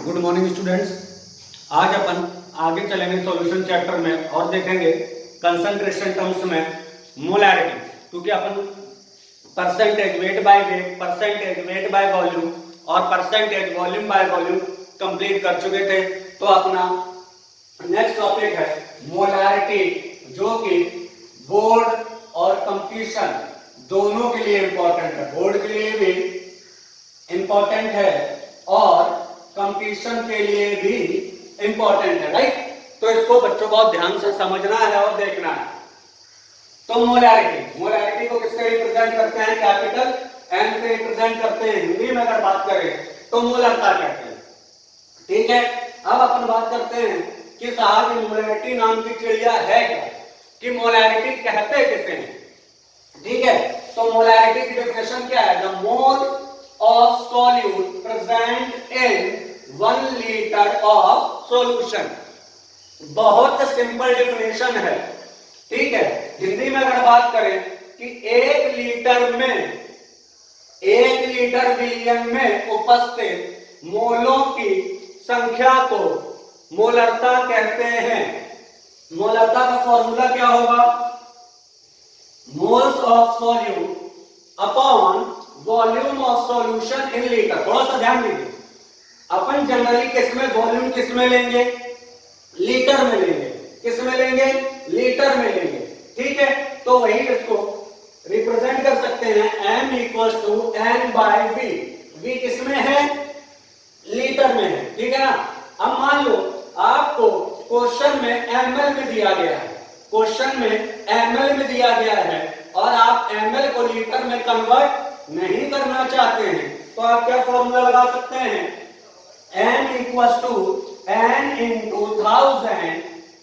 Good morning students. आज अपन आगे चलेंगे सॉल्यूशन चैप्टर में और देखेंगे कंसंट्रेशन टर्म्स में मोलैरिटी, क्योंकि अपन percentage weight by weight, percentage weight by volume और percentage volume by volume complete कर चुके थे। तो अपना नेक्स्ट टॉपिक है मोलैरिटी, जो कि बोर्ड और कंपटीशन दोनों के लिए इंपॉर्टेंट है। बोर्ड के लिए भी इंपॉर्टेंट है और कंपटीशन के लिए भी इंपॉर्टेंट है, राइट। तो इसको बच्चों को ध्यान से समझना है और देखना है। तो मोलैरिटी को किससे रिप्रेजेंट करते हैं? कैपिटल एम से रिप्रेजेंट करते हैं। हिंदी में अगर बात करें तो मोलरता कहते हैं, ठीक है। अब अपन बात करते हैं कि साहब मोलैरिटी नाम की चिड़िया है क्या, कि मोलैरिटी कहते किसे हैं, ठीक है। तो मोलैरिटी की डेफिनेशन क्या है? The mole of solute present in 1 litre of solution. बहुत सिंपल डेफिनेशन है, ठीक है। हिंदी में अगर बात करें कि 1 लीटर विलियन में उपस्थित मोलों की संख्या को मोलरता कहते हैं। मोलरता का फॉर्मूला क्या होगा? Moles of solute upon volume of solution in litre. थोड़ा सा ध्यान दीजिए, अपन जनरली किसमें वॉल्यूम किसमें लेंगे? लीटर में लेंगे। किसमें लेंगे? लीटर में लेंगे, ठीक है। तो वही इसको रिप्रेजेंट कर सकते हैं m equal to n by v। v किसमें है? लीटर में है, ठीक है ना। अब मान लो आपको क्वेश्चन में ml में दिया गया है, क्वेश्चन में ml में दिया गया है और आप ml को लीटर में कन्वर्ट नहीं करना चाहते हैं, तो आप क्या फॉर्मूला लगा सकते हैं? m equal to n into 1000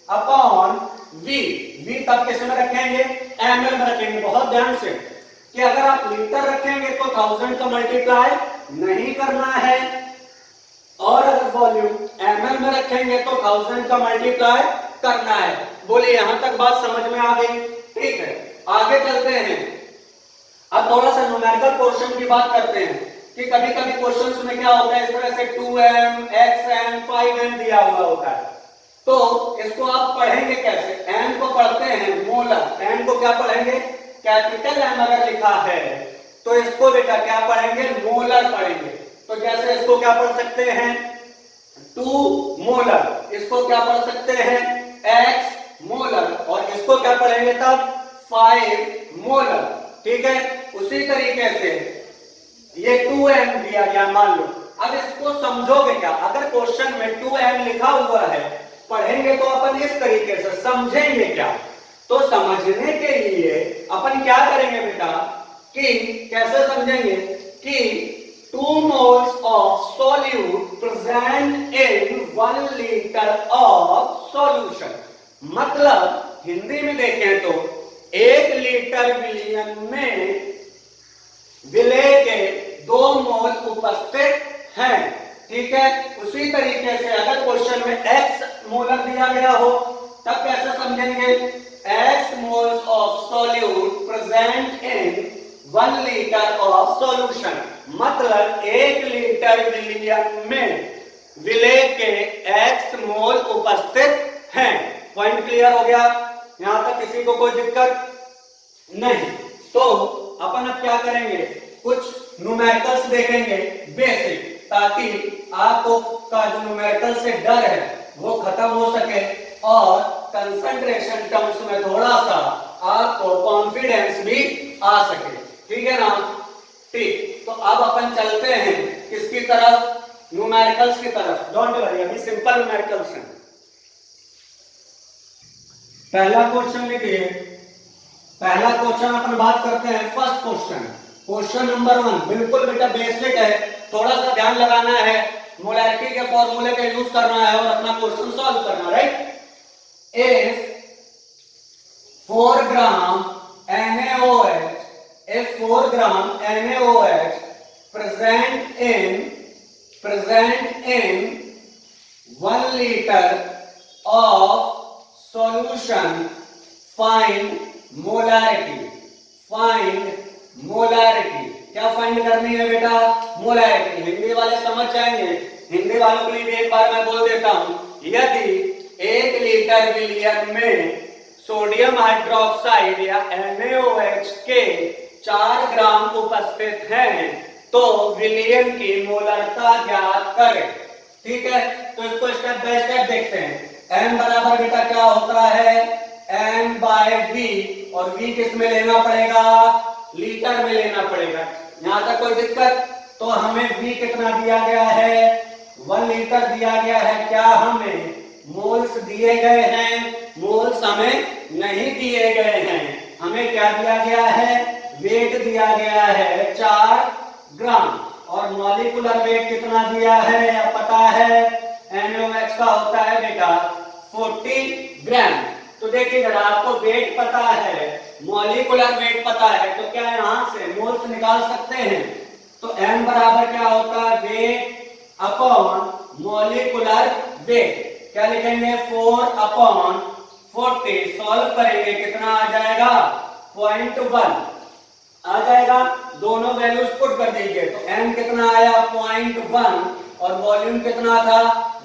upon v। v तब किस में रखेंगे? ml में रखेंगे। बहुत ध्यान से कि अगर आप लीटर रखेंगे तो 1000 का मल्टीप्लाई नहीं करना है, और अगर वॉल्यूम ml में रखेंगे तो 1000 का मल्टीप्लाई करना है। बोलिए यहां तक बात समझ में आ गई? ठीक है, आगे चलते हैं। अब थोड़ा सा न्यूमेरिकल पोर्शन की बात करते हैं कि कभी कभी क्वेश्चंस में क्या होता है, इस तरह से 2m, xm, 5m दिया हुआ होता है। तो इसको आप पढ़ेंगे कैसे? m को पढ़ते हैं मोलर। m को क्या पढ़ेंगे? कैपिटल M अगर लिखा है तो इसको बेटा क्या पढ़ेंगे? मोलर पढ़ेंगे। तो जैसे इसको क्या पढ़ सकते हैं? 2 मोलर। इसको क्या पढ़ सकते हैं? x molar. और इसको क्या पढ़ेंगे तब? 5 मोलर, ठीक है। उसी तरीके से ये 2m दिया गया मान लो। अब इसको समझोगे क्या? अगर क्वेश्चन में 2m लिखा हुआ है, पढ़ेंगे तो अपन इस तरीके से, समझेंगे क्या? तो समझने के लिए अपन क्या करेंगे बेटा, कि कैसे समझेंगे कि 2 moles of solute present in 1 liter of solution। मतलब हिंदी में देखें तो 1 लीटर विलियन में विलेय के 2 मोल उपस्थित हैं, ठीक है। उसी तरीके से अगर क्वेश्चन में x मोलर दिया गया हो तब कैसे समझेंगे? x moles of solute present in 1 litre of solution. मतलब 1 लीटर विलियन में विलेय के x मोल उपस्थित हैं। पॉइंट क्लियर हो गया? यहां तक किसी को कोई दिक्कत नहीं? तो अपन अब क्या करेंगे, कुछ न्यूमेरिकल्स देखेंगे बेसिक, ताकि आपको का जो न्यूमेरिकल से डर है वो खत्म हो सके और कंसंट्रेशन टर्म्स में थोड़ा सा आपको कॉन्फिडेंस भी आ सके, ठीक है ना। ठीक, तो अब अपन चलते हैं किसकी तरफ? न्यूमेरिकल्स की तरफ। डोंट वरी, अभी सिंपल न्यूमेरिकल्स हैं। पहला क्वेश्चन लिखिए। पहला क्वेश्चन अपन बात करते हैं फर्स्ट क्वेश्चन, क्वेश्चन नंबर 1। बिल्कुल बेटा बेसिक है, थोड़ा सा ध्यान लगाना है, मोलैरिटी के फॉर्मूले का यूज करना है और अपना क्वेश्चन सॉल्व करना, right. If 4 gram NaOH, if 4 gram NaOH present in 1 liter of solution, find molarity। Find molarity. क्या फाइंड करनी है बेटा? मोलैरिटी। हिंदी वाले समझ जाएंगे हिंदी वालों के लिए भी एक बार मैं बोल देता हूं, यदि 1 लीटर विलियन में सोडियम हाइड्रोक्साइड या NaOH के 4 ग्राम उपस्थित हैं तो विलियन की मोलरता ज्ञात करें। ठीक है, तो इसको स्टेप बाय स्टेप देखते हैं। M बराबर बेटा क्या होता है, M बाय V, और V किस में लेना पड़ेगा, लीटर में लेना पड़ेगा। यहां तक कोई दिक्कत? तो हमें V कितना दिया गया है, 1 लीटर दिया गया है। क्या हमें मोल्स दिए गए हैं? मोल्स हमें नहीं दिए गए हैं। हमें क्या दिया गया है, वेट दिया गया है 4 ग्राम, और मॉलिक्यूलर वेट कितना दिया है या पता है, NaOH का होता है बेटा 40 ग्राम। तो देखिए जरा, आपको वेट पता है, मॉलिक्यूलर वेट पता है, तो क्या यहां से मोल्स निकाल सकते हैं? तो M बराबर क्या होता है, वेट अपॉन मॉलिक्यूलर वेट। क्या लिखेंगे, 4/40। सॉल्व करेंगे कितना आ जाएगा, 0.1 आ जाएगा। दोनों वैल्यूज पुट कर दीजिए, तो M कितना आया 0.1 और वॉल्यूम कितना था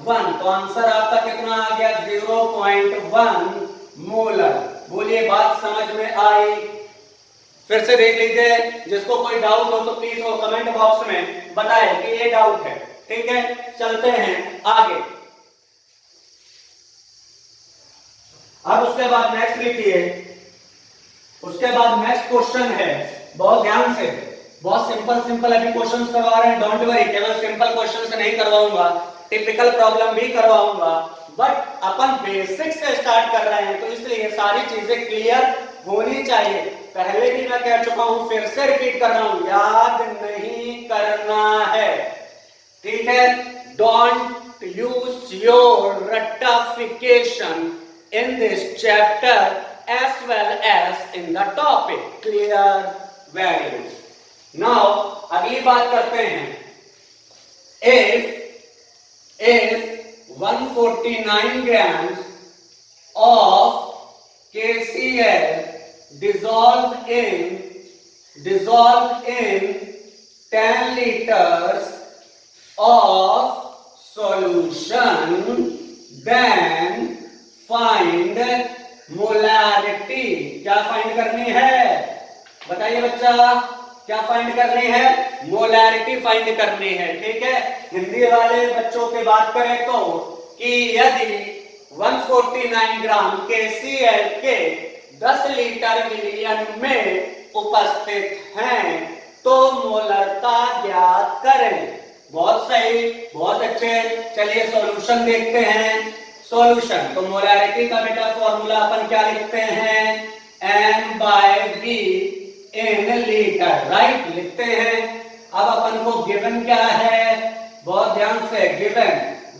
1, तो आंसर आपका कितना आ गया 0.1 मोलर। बोलिए बात समझ में आई? फिर से देख लीजिए, जिसको कोई डाउट हो तो प्लीज वो कमेंट बॉक्स में बताए कि ये डाउट है। ठीक है, चलते हैं आगे। अब उसके बाद नेक्स्ट लिखिए, उसके बाद नेक्स्ट क्वेश्चन है, बहुत ध्यान से, बहुत सिंपल अभी क्वेश्चंस करवा रहे हैं, डोंट वरी, केवल सिंपल क्वेश्चन से नहीं करवाऊंगा, टिपिकल प्रॉब्लम भी करवाऊंगा, बट अपन बेसिक से स्टार्ट कर रहे हैं तो इसलिए सारी चीजें क्लियर होनी चाहिए। पहले भी मैं कह चुका हूं, फिर से रिपीट कर रहा हूं, याद नहीं करना है। ठीक है, डोंट यूज योर रट्टाफिकेशन in this chapter as well as in the topic. Clear? Very good. Now अगली बात करते हैं, if 149 grams of KCl dissolved in 10 liters of solution, then find molarity. क्या फाइंड करनी है, बताइए बच्चा, क्या फाइंड करनी है, मोलैरिटी फाइंड करनी है। ठीक है, हिंदी वाले बच्चों की बात करें तो कि यदि 149 ग्राम KCl के 10 लीटर विलियन में उपस्थित हैं तो मोलरता ज्ञात करें। बहुत सही, बहुत अच्छे। चलिए सॉल्यूशन देखते हैं। सॉल्यूशन, तो मोलैरिटी का बेटा फॉर्मूला अपन क्या लिखते हैं, M/V इन लीटर, राइट, लिखते हैं। अब अपन को गिवन क्या है, बहुत ध्यान से, गिवन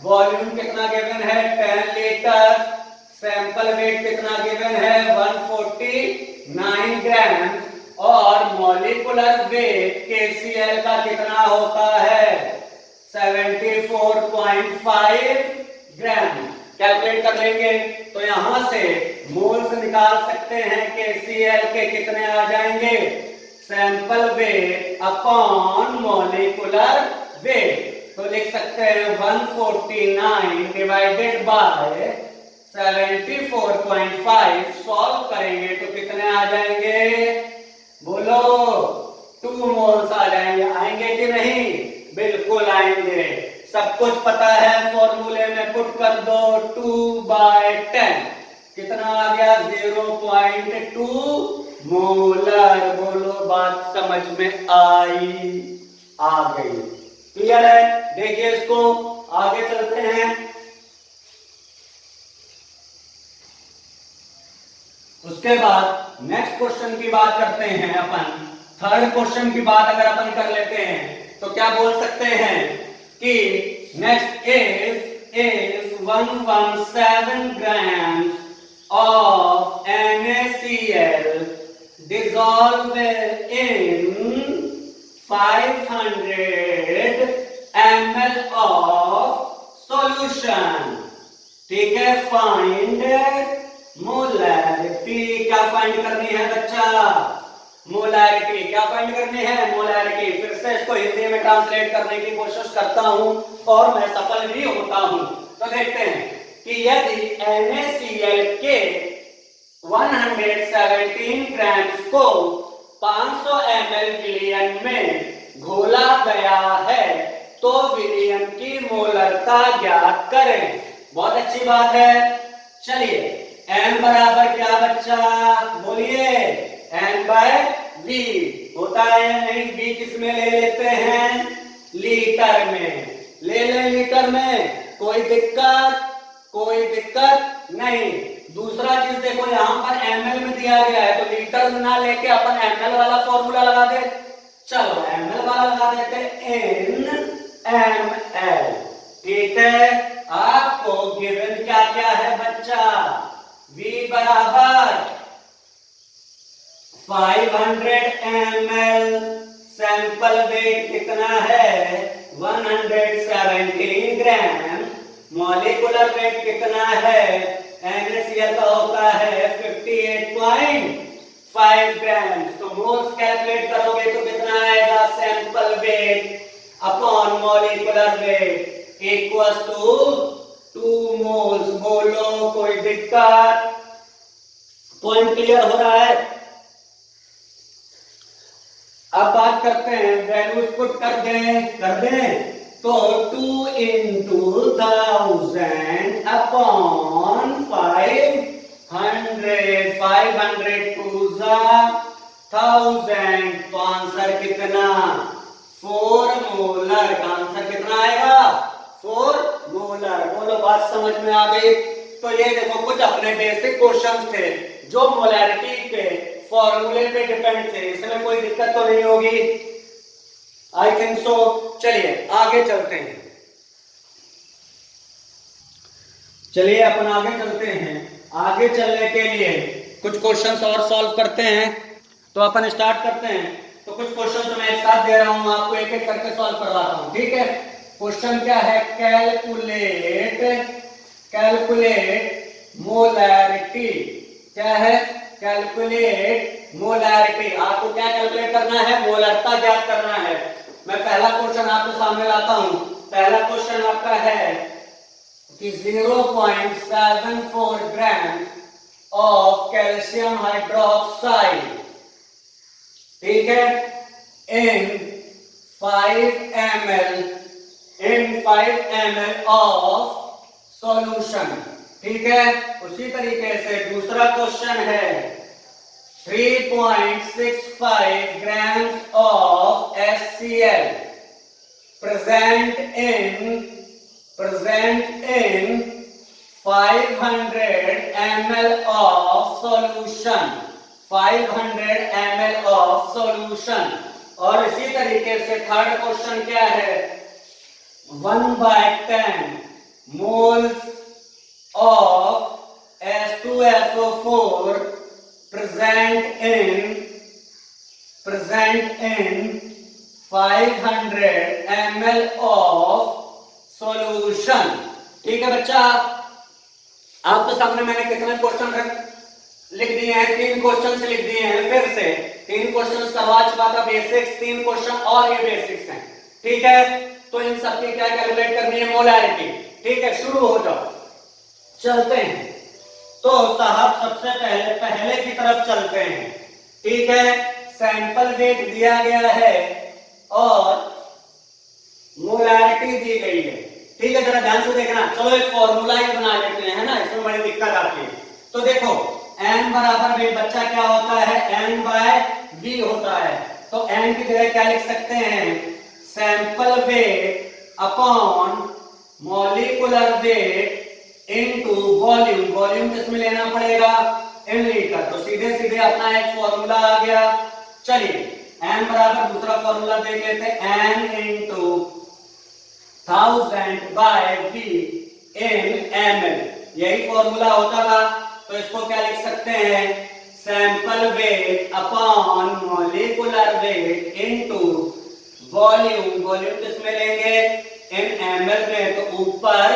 वॉल्यूम कितना गिवन है 10 लीटर, सैंपल वेट कितना गिवन है 149 ग्राम, और मॉलिक्यूलर वेट KCl का कितना होता है 74.5 ग्राम। कैलकुलेट कर लेंगे तो यहां से मोल्स निकाल सकते हैं KCl के, कितने आ जाएंगे, sample weight upon molecular wait. तो लिख सकते हैं 149 डिवाइडेड बाय 74.5। सॉल्व करेंगे तो कितने आ जाएंगे, बोलो, 2 मोल्स आ जाएंगे। आएंगे कि नहीं, बिल्कुल आएंगे। सब कुछ पता है, फॉर्मूले में पुट कर दो, 2/10 कितना आ गया 0.2 मोलर। बोलो बात समझ में आई, आ गई, क्लियर है? देखिए इसको, आगे चलते हैं। उसके बाद नेक्स्ट क्वेश्चन की बात करते हैं अपन। थर्ड क्वेश्चन की बात अगर अपन कर लेते हैं तो क्या बोल सकते हैं कि next is 117 grams of NaCl dissolved in 500 ml of solution। ठीक है, फाइंड मोलैरिटी। क्या फाइंड करनी है बच्चा, मोलैरिटी क्या फाइंड करनी है? मोलैरिटी। फिर से इसको हिंदी में ट्रांसलेट करने की कोशिश करता हूं और मैं सफल भी होता हूं। तो देखते हैं कि यदि NaCl के 117 ग्राम्स को 500 ml विलयन में घोला गया है तो विलयन की मोलरता ज्ञात करें। बहुत अच्छी बात है। चलिए n बराबर क्या बच्चा? बोलिए n बाय v होता है या नहीं? v किस में ले लेते हैं? लीटर में ले लें। लीटर में कोई दिक्कत? कोई दिक्कत नहीं। दूसरा चीज देखो, यहां पर ml में दिया गया है तो लीटर में ना लेके अपन ml वाला फॉर्मूला लगा दे। चलो ml वाला लगा देते NmL। ठीक है, आपको गिवन क्या क्या है बच्चा? V बराबर 500 ml, सैंपल वेट कितना है? 117 ग्राम। मॉलिक्यूलर वेट कितना है? NaCl का होता है 58.5 ग्राम। तो मोल्स कैलकुलेट करोगे तो कितना आएगा? Sample weight upon molecular weight equals to 2 moles. बोलो कोई दिक्कत? पॉइंट क्लियर हो रहा है? अब बात करते हैं, वैल्यूज पुट कर दें तो 2 into 1000 अपॉन 500 टू 1000। तो आंसर कितना? 4 मोलर। का आंसर कितना आएगा? 4 मोलर। बोलो बात समझ में आ गई? तो ये देखो कुछ अपने बेसिक क्वेश्चंस थे जो मोलैरिटी के फॉर्मूले पे डिपेंड थे। इसमें कोई दिक्कत तो नहीं होगी? I think so. चलिए आगे चलते हैं। चलिए अपन आगे चलते हैं। आगे चलने के लिए कुछ क्वेश्चंस और सॉल्व करते हैं। तो अपन स्टार्ट करते हैं। तो कुछ क्वेश्चंस मैं एक साथ दे रहा हूं, आपको एक एक करके सॉल्व करवाता हूं। ठीक है, क्वेश्चन क्या है? Calculate molarity. क्या है? Calculate molarity. आपको क्या कैलकुलेट करना है? मोलरता ज्ञात करना है। मैं पहला क्वेश्चन आपके सामने लाता हूं। पहला क्वेश्चन आपका है कि 0.74 ग्राम ऑफ कैल्शियम हाइड्रोक्साइड, ठीक है, इन 5 ml ऑफ सॉल्यूशन। ठीक है, उसी तरीके से दूसरा क्वेश्चन है 3.65 grams of HCl present in 500 ml of solution। 500 ml of solution। और इसी तरीके से थर्ड क्वेश्चन क्या है? 1/10 moles of H2SO4 present in 500 ml of solution। ठीक है बच्चा, आपके सामने मैंने कितने क्वेश्चन लिख दिए हैं? 3 क्वेश्चन लिख दिए हैं। फिर से 3 क्वेश्चन करवा चुका था बेसिक्स, 3 क्वेश्चन और ये बेसिक्स हैं। ठीक है, तो इन सब की क्या कैलकुलेट करनी है? मोलैरिटी। ठीक है, शुरू हो जाओ, चलते हैं। तो साहब सबसे पहले की तरफ चलते हैं। ठीक है, सैंपल वेट दिया गया है और मोलैरिटी दी गई है। ठीक है, जरा ध्यान से देखना। चलो एक फॉर्मूला ही बना लेते हैं, है ना, इसमें बड़ी दिक्कत आती है। तो देखो n बराबर वेट बच्चा क्या होता है? n बाय v होता है। तो n की जगह क्या लिख सकते हैं? Sample weight upon molecular weight into volume. Volume किसमें लेना पड़ेगा? In litre. तो सीधे सीधे अपना एक फॉर्मूला आ गया। चलिए n बराबर दूसरा फॉर्मूला देख लेते हैं, n इनटू 1000 बाय v इन ml। यही फॉर्मूला होता था। तो इसको क्या लिख सकते हैं? Sample weight upon molecular weight into volume. Volume किसमें लेंगे? इन ml में। तो ऊपर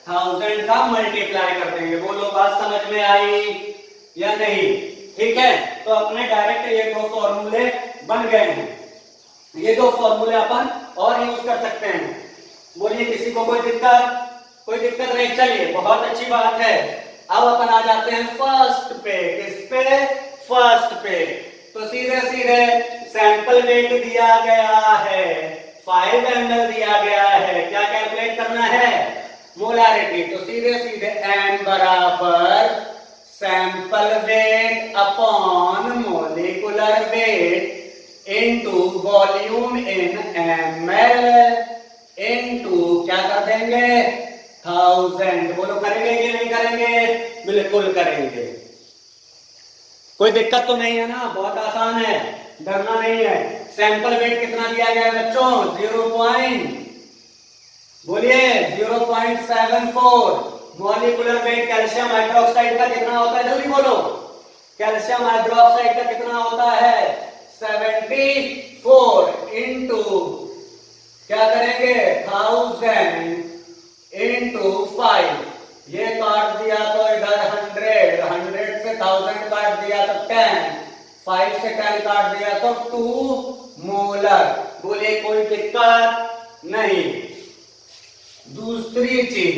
1000 का मल्टीप्लाई कर देंगे। बोलो बात समझ में आई या नहीं? ठीक है, तो अपने डायरेक्ट ये दो फॉर्मूले बन गए हैं। ये दो फॉर्मूले अपन और यूज कर सकते हैं। बोलिए किसी को कोई दिक्कत? कोई दिक्कत नहीं, चलिए बहुत अच्छी बात है। अब अपन आ जाते हैं फर्स्ट पे। किस पे? फर्स्ट पे। तो सीधे सीधे सैंपल वेट दिया गया है 5 ml दिया गया है, क्या कैलकुलेट करना है? मोलारिटी। तो सीधे सीधे m बराबर sample weight upon molecular weight into volume in ml into क्या कर देंगे? 1000। बोलो करेंगे कि नहीं करेंगे? बिल्कुल करेंगे। कोई दिक्कत तो नहीं है ना? बहुत आसान है, डरना नहीं है। सैंपल वेट कितना दिया गया है बच्चों? 0.74। मॉलिक्यूलर वेट कैल्शियम हाइड्रोक्साइड का कितना होता है? जल्दी बोलो। कैल्शियम हाइड्रोक्साइड का कितना होता है? 74 इंटू क्या करेंगे? 1000 इंटू 5। ये काट दिया तो इधर 100 से 1000 काट दिया तो 10, 5 से 10 काट दिया तो 2 मोलर। बोले कोई दिक्कत नहीं। दूसरी चीज,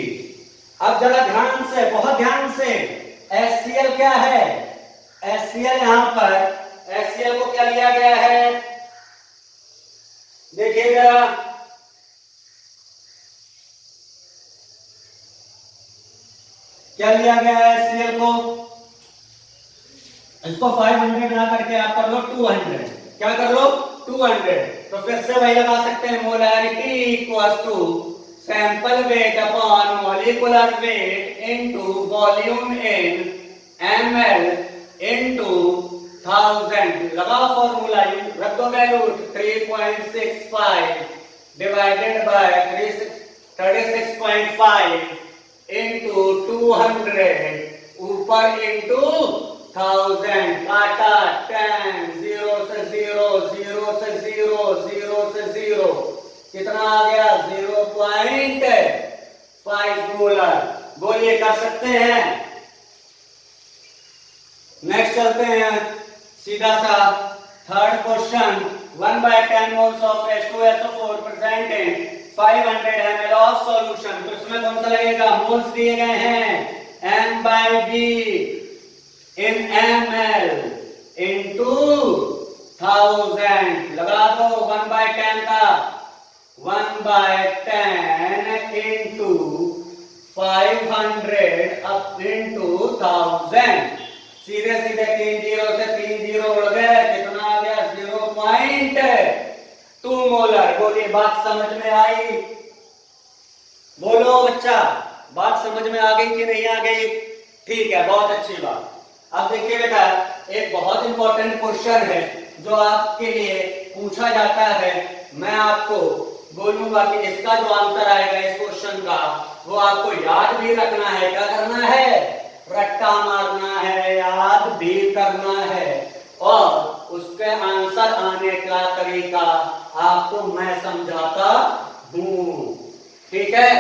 अब जरा ध्यान से, बहुत ध्यान से, HCl क्या है? HCl यहां पर HCl को क्या लिया गया है? देखिए जरा, क्या लिया गया है HCl को? इसको 500 ना करके आप कर लो 200। क्या कर लो? 200। तो फिर से वही लगा सकते हैं, molarity equals to sample weight upon molecular weight into volume in ml into 1000। लगाओ फॉर्मूला, रख दो वैल्यू 3.65 डिवाइडेड बाय 36.5 इनटू 200 ऊपर इनटू 1000 काटा 10 0 से 0 0 से 0 0 से 0 कितना आ गया? 0.5 मोलर। बोलिए कर सकते हैं? नेक्स्ट चलते हैं सीधा सा third question. 1/10 moles of H2SO4 present in 500 ml of solution. तो इसमें कौन सा लगेगा? मोल्स दिए गए हैं m/v in ml into 1000। लगा दो 1/10 का 1/10 into 500 up into 1000। सीधे सीधे 3 0 से 3 0 उड़ गए, कितना आ गया? 0.2 मोलर। बोलिए बात समझ में आई? बोलो बच्चा, बात समझ में आ गई कि नहीं आ गई? ठीक है, बहुत अच्छी बात। अब देखिए बेटा, एक बहुत इंपॉर्टेंट क्वेश्चन है जो आपके लिए पूछा जाता है। मैं आपको बोलूंगा कि इसका जो आंसर आएगा इस क्वेश्चन का, वो आपको याद भी रखना है। क्या करना है? रट्टा मारना है, याद भी करना है, और उसके आंसर आने का तरीका आपको मैं समझाता हूं। ठीक है?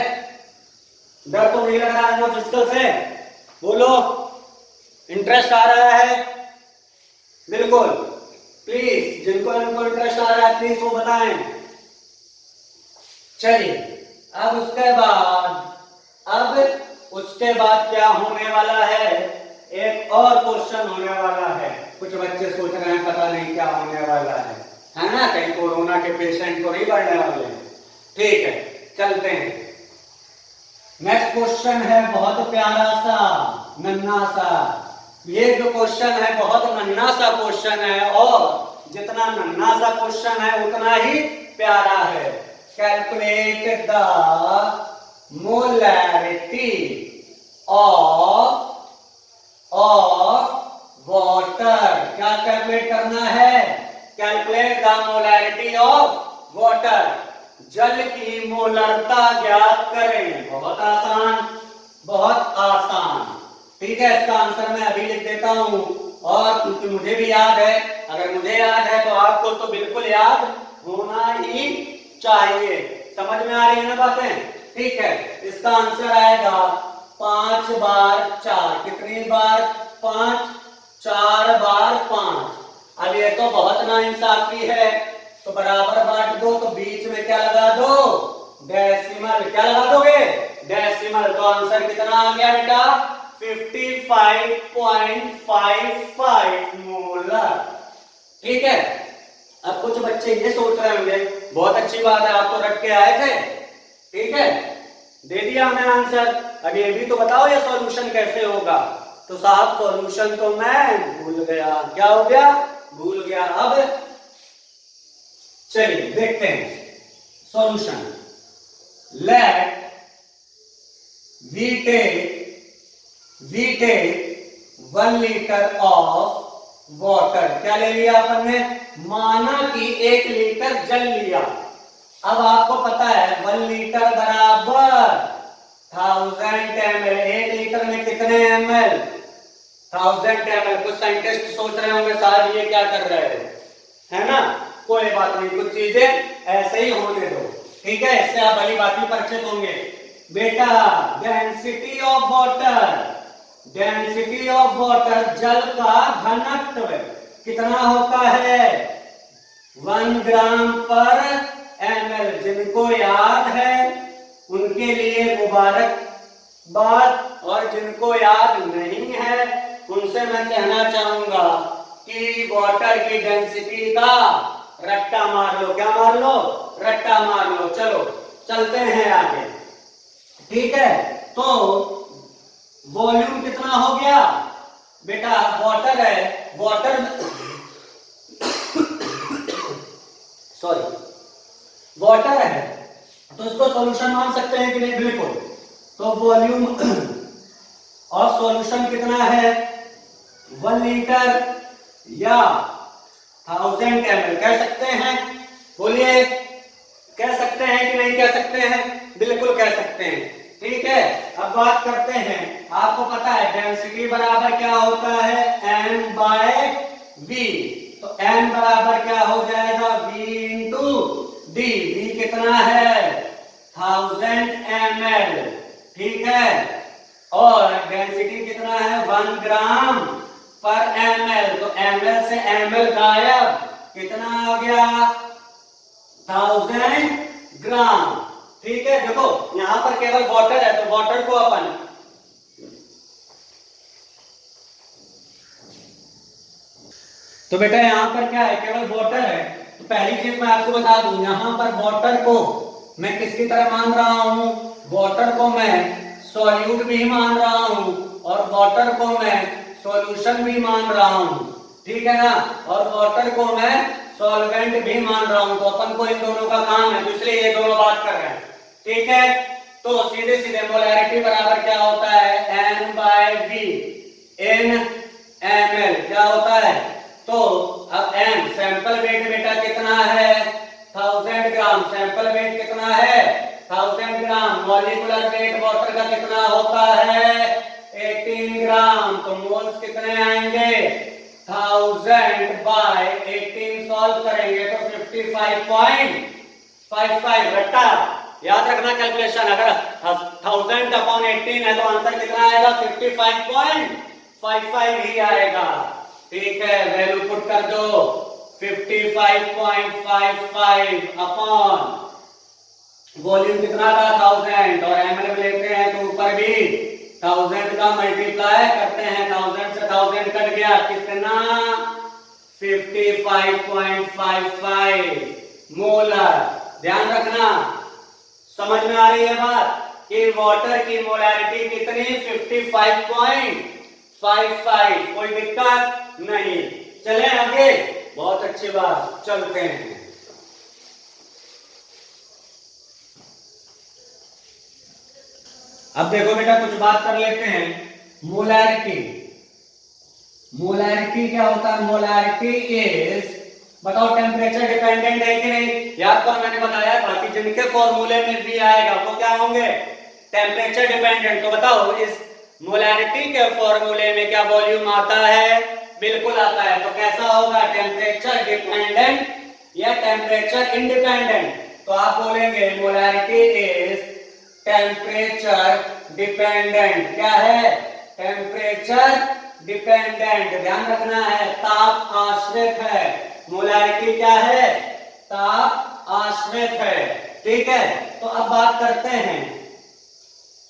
डर तो नहीं लग रहा है ना फिजिकल से? बोलो, इंटरेस्ट आ रहा है? बिल्कुल, प्लीज जिनको इंटरेस्ट आ रहा है प्लीज वो बताएं। चलिए, अब उसके बाद क्या होने वाला है? एक और क्वेश्चन होने वाला है। कुछ बच्चे सोच रहे हैं पता नहीं क्या होने वाला है ना? कहीं कोरोना के पेशेंट तो नहीं बढ़ने वाले हैं। ठीक है, चलते हैं। नेक्स्ट क्वेश्चन है बहुत प्यारा सा, नन्हा सा। ये जो क्वेश्चन है बहुत नन्हा सा क्वेश्चन है, और जितना नन्हा सा क्वेश्चन है उतना ही प्यारा है। Calculate the molarity of water. क्या कैलकुलेट करना है? Calculate the molarity of water. जल की मोलरता ज्ञात करें। बहुत आसान, बहुत आसान। ठीक है, इसका आंसर मैं अभी लिख देता हूं, और क्योंकि मुझे भी याद है, अगर मुझे याद है तो आपको तो बिल्कुल याद होना ही चाहिए। समझ में आ रही है ना बातें? ठीक है, इसका आंसर आएगा 5 बार 4। कितनी बार? 5 4 बार 5। अब ये तो बहुत नाइंसाफी है, तो बराबर बांट दो, तो बीच में क्या लगा दो, डेसिमल। क्या लगा दोगे, डेसिमल। तो आंसर कितना आ गया बेटा, 55.55 मोलर। ठीक है। अब कुछ बच्चे ये सोच रहे होंगे, बहुत अच्छी बात है, आप तो रट के आए थे, ठीक है, दे दिया हमें आंसर, अब ये भी तो बताओ ये सॉल्यूशन कैसे होगा। तो साहब सॉल्यूशन तो मैं भूल गया। क्या हो गया, भूल गया। अब चलिए देखते हैं solution. Let we take 1 litre of water. क्या ले लिया अपन ने, माना कि 1 लीटर जल लिया। अब आपको पता है 1 लीटर बराबर 1000 ml। 1 लीटर में कितने ml, 1000 ml। कुछ साइंटिस्ट सोच रहे होंगे साहब ये क्या कर रहे हैं, है ना, कोई बात नहीं, कुछ चीजें ऐसे ही होने दो, ठीक है, इससे आप भली बात परिचित होंगे। बेटा density of water, density of water, जल का घनत्व कितना होता है, 1 ग्राम पर ml। जिनको याद है उनके लिए मुबारकबाद, और जिनको याद नहीं है उनसे मैं कहना चाहूंगा कि वाटर की डेंसिटी का रट्टा मार लो। क्या मार लो, रट्टा मार लो। चलो चलते हैं आगे, ठीक है। तो वॉल्यूम कितना हो गया बेटा, वाटर है, वाटर सॉरी वाटर है, तो इसको सॉल्यूशन मान सकते हैं कि नहीं, बिल्कुल। तो वॉल्यूम और सॉल्यूशन कितना है, 1 लीटर या 1000 ml कह सकते हैं, बोलिए कह सकते हैं कि नहीं कह सकते हैं, बिल्कुल कह सकते हैं, ठीक है। अब बात करते हैं, आपको पता है डेंसिटी बराबर क्या होता है, m बाय v। तो m बराबर क्या हो जाएगा, v इंटू डी। v कितना है, 1000 ml, ठीक है, और डेंसिटी कितना है, 1 ग्राम पर ml। तो ml से ml गायब, कितना आ गया, 1000 ग्राम, ठीक है। देखो यहां पर केवल वाटर है, तो वाटर को अपन तो बेटा यहां पर क्या है, केवल वाटर है। तो पहली चीज मैं आपको बता दूं, यहां पर वाटर को मैं किसकी तरह मान रहा हूं, वाटर को मैं सॉल्यूट भी मान रहा हूं, और वाटर को मैं सॉल्यूशन भी मान रहा हूं, ठीक है ना, और वाटर को मैं सॉल्वेंट भी मान रहा हूं। तो अपन को इन दोनों का काम है, तो इसलिए ये दोनों बात कर रहे हैं, ठीक है। तो सीधे सीधे मोलैरिटी बराबर क्या होता है, n by v in ml। क्या होता है, तो अब m सैंपल वेट बेटा कितना है, 1000 ग्राम। सैंपल वेट कितना है, 1000 ग्राम। मॉलिक्यूलर वेट वाटर का कितना होता है, 18 ग्राम। तो मोल्स कितने आएंगे, 1000 बाय 18 सॉल्व करेंगे तो 55.55। रट्टा याद रखना कैलकुलेशन, अगर 1000 अपॉन 18 है तो आंसर कितना आएगा, 55.55 ही आएगा, ठीक है। वैल्यू पुट कर दो, 55.55 अपॉन वॉल्यूम कितना था, 1000, और ml में लेते हैं तो ऊपर भी 1000 का मल्टीप्लाई करते हैं, 1000 से 1000 कट गया, कितना, 55.55 मोलर। ध्यान रखना, समझ में आ रही है बात कि वाटर की मोलैरिटी कितनी, 55.55। कोई दिक्कत नहीं, चलें आगे, बहुत अच्छी बात, चलते हैं। अब देखो बेटा कुछ बात कर लेते हैं, मोलैरिटी। मोलैरिटी क्या होता है, मोलैरिटी इज, बताओ टेम्परेचर डिपेंडेंट है कि नहीं, याद कर मैंने बताया था कि जिनके फॉर्मूले में भी आएगा वो क्या होंगे, टेम्परेचर डिपेंडेंट। तो बताओ इस मोलैरिटी के फॉर्मूले में क्या वॉल्यूम आता है, बिल्कुल आता है। तो कैसा होगा, टेम्परेचर डिपेंडेंट या टेम्परेचर इंडिपेंडेंट। तो आप बोलेंगे मोलैरिटी इज टेम्परेचर डिपेंडेंट। क्या है, टेम्परेचर डिपेंडेंट। ध्यान रखना है, ताप आश्रित है, मोलैरिटी क्या है, ताप आश्रित है। ठीक है, तो अब बात करते हैं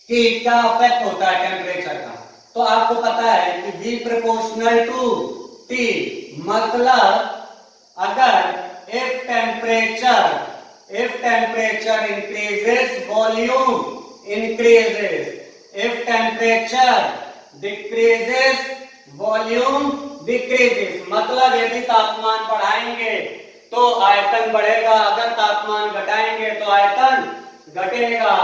कि क्या इफेक्ट होता है टेम्परेचर का। तो आपको पता है कि V प्रोपोर्शनल टू T, मतलब अगर if temperature increases volume increases, if temperature decreases volume decreases, मतलब यदि तापमान बढ़ाएंगे तो आयतन बढ़ेगा, अगर तापमान घटाएंगे तो आयतन घटेगा।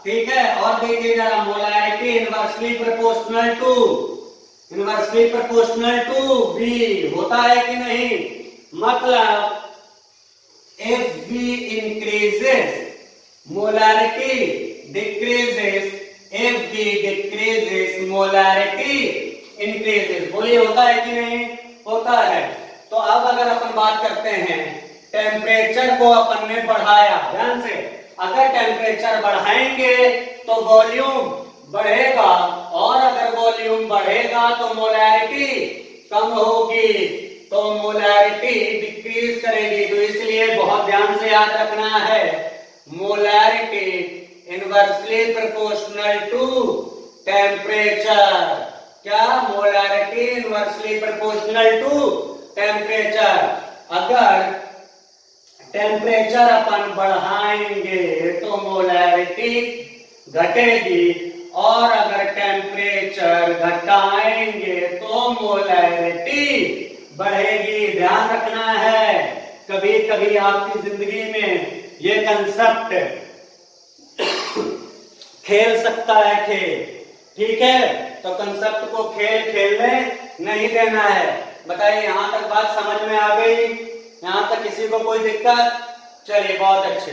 ठीक है, और देखिए जरा, molarity inversely proportional to V होता है कि नहीं, मतलब if V increases molarity decreases, if V decreases molarity increases। बोलिए होता है कि नहीं, होता है। तो अब अगर अपन बात करते हैं, टेम्परेचर को अपन ने बढ़ाया, ध्यान से, अगर टेम्परेचर बढ़ाएंगे तो वॉल्यूम बढ़ेगा, और अगर वॉल्यूम बढ़ेगा तो मोलैरिटी कम होगी, तो मोलैरिटी डिक्रीज करेगी। तो इसलिए बहुत ध्यान से याद रखना है, molarity inversely proportional to temperature. क्या, molarity inversely proportional to temperature. अगर टेम्परेचर अपन बढ़ाएंगे तो मोलैरिटी घटेगी, और अगर टेम्परेचर घटाएंगे तो मोलैरिटी बढ़ेगी। ध्यान रखना है, कभी कभी आपकी जिंदगी में ये कंसेप्ट खेल सकता है खेल। ठीक है, तो कंसेप्ट को खेल खेलने नहीं देना है। बताइए, यहां तक बात समझ में आ गई? यहां तक किसी को कोई दिक्कत? चलिए, बहुत अच्छे।